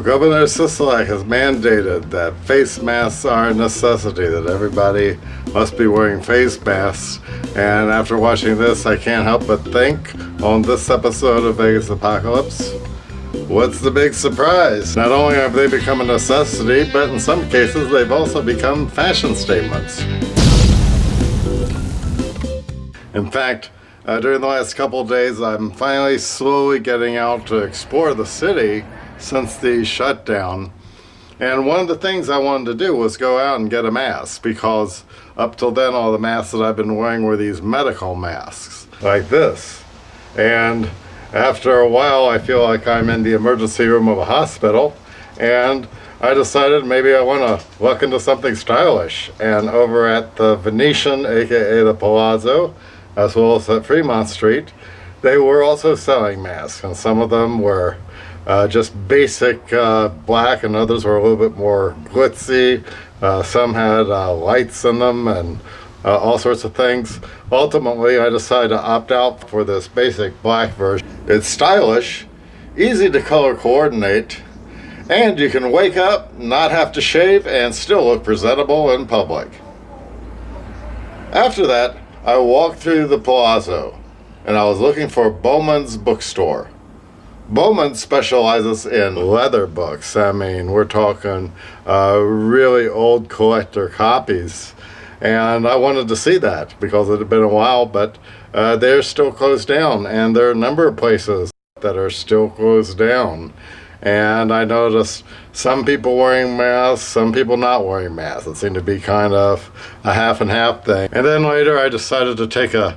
Governor Sisolak has mandated that face masks are a necessity, that everybody must be wearing face masks. And after watching this, I can't help but think on this episode of Vegas Apocalypse, what's the big surprise? Not only have they become a necessity, but in some cases they've also become fashion statements. In fact, during the last couple of days, I'm finally slowly getting out to explore the city since the shutdown. And one of the things I wanted to do was go out and get a mask, because up till then all the masks that I've been wearing were these medical masks like this. And after a while I feel like I'm in the emergency room of a hospital, and I decided maybe I want to look into something stylish. And over at the Venetian, aka the Palazzo, as well as at Fremont Street, they were also selling masks, and some of them were just basic black, and others were a little bit more glitzy. Some had lights in them and all sorts of things. Ultimately, I decided to opt out for this basic black version. It's stylish, easy to color coordinate, and you can wake up, not have to shave, and still look presentable in public. After that, I walked through the Palazzo, and I was looking for Bowman's bookstore. Bowman specializes in leather books. I mean, we're talking really old collector copies. And I wanted to see that because it had been a while, but they're still closed down. And there are a number of places that are still closed down. And I noticed some people wearing masks, some people not wearing masks. It seemed to be kind of a half and half thing. And then later I decided to take a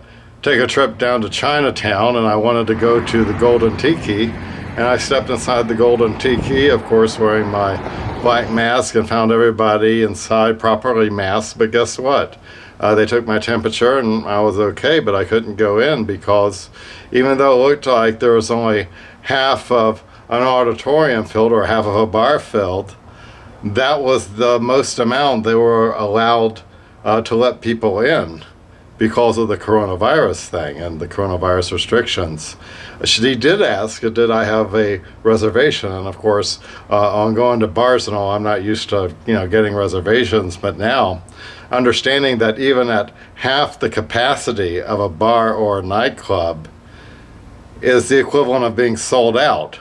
trip down to Chinatown, and I wanted to go to the Golden Tiki, and I stepped inside the Golden Tiki, of course wearing my black mask, and found everybody inside properly masked. But guess what? They took my temperature and I was okay, but I couldn't go in because even though it looked like there was only half of an auditorium filled or half of a bar filled, that was the most amount they were allowed to let people in, because of the coronavirus thing and the coronavirus restrictions. She did ask, did I have a reservation? And of course, on going to bars and all, I'm not used to getting reservations. But now, understanding that even at half the capacity of a bar or a nightclub is the equivalent of being sold out,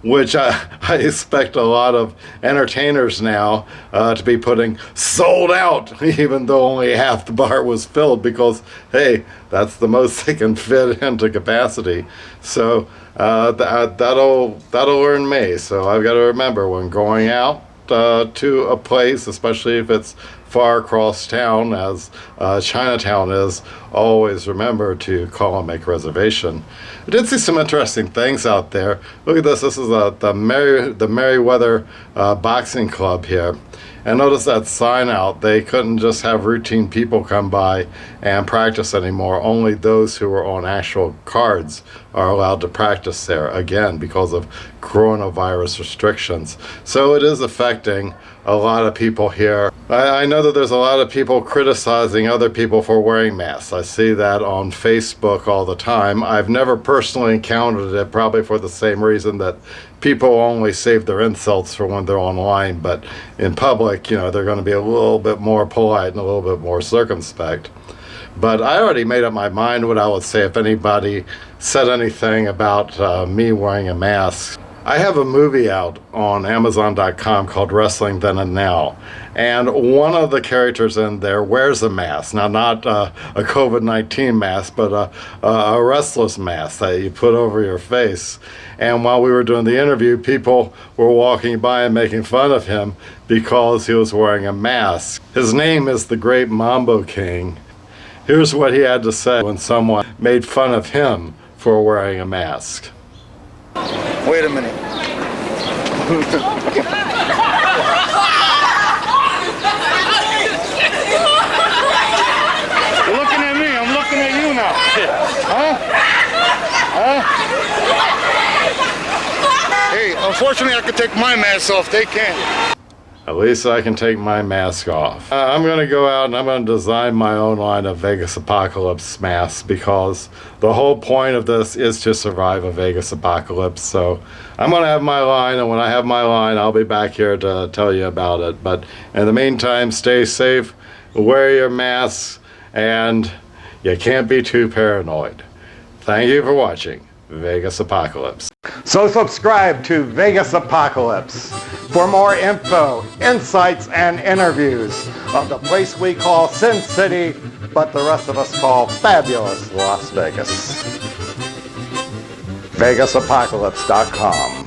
which I expect a lot of entertainers now to be putting sold out, even though only half the bar was filled, because hey, that's the most they can fit into capacity. So that'll earn me. So I've got to remember when going out to a place, especially if it's far across town, as Chinatown is, always remember to call and make a reservation. I did see some interesting things out there. Look at this. This is the Merriweather Boxing Club here. And notice that sign out. They couldn't just have routine people come by and practice anymore. Only those who are on actual cards are allowed to practice there, again, because of coronavirus restrictions. So it is affecting a lot of people here. I know that there's a lot of people criticizing other people for wearing masks. I see that on Facebook all the time. I've never personally encountered it, probably for the same reason that people only save their insults for when they're online, but in public, they're going to be a little bit more polite and a little bit more circumspect. But I already made up my mind what I would say if anybody said anything about me wearing a mask. I have a movie out on Amazon.com called Wrestling Then and Now, and one of the characters in there wears a mask. Now, not a COVID-19 mask, but a wrestler's mask that you put over your face. And while we were doing the interview, people were walking by and making fun of him because he was wearing a mask. His name is the Great Mambo King. Here's what he had to say when someone made fun of him for wearing a mask. Wait a minute. You're looking at me, I'm looking at you now. Huh? Hey, unfortunately I could take my mask off, they can't. At least I can take my mask off. I'm going to go out and I'm going to design my own line of Vegas Apocalypse masks because the whole point of this is to survive a Vegas apocalypse. So I'm going to have my line, and when I have my line, I'll be back here to tell you about it. But in the meantime, stay safe, wear your masks, and you can't be too paranoid. Thank you for watching Vegas Apocalypse. So subscribe to Vegas Apocalypse for more info, insights, and interviews of the place we call Sin City, but the rest of us call fabulous Las Vegas. VegasApocalypse.com.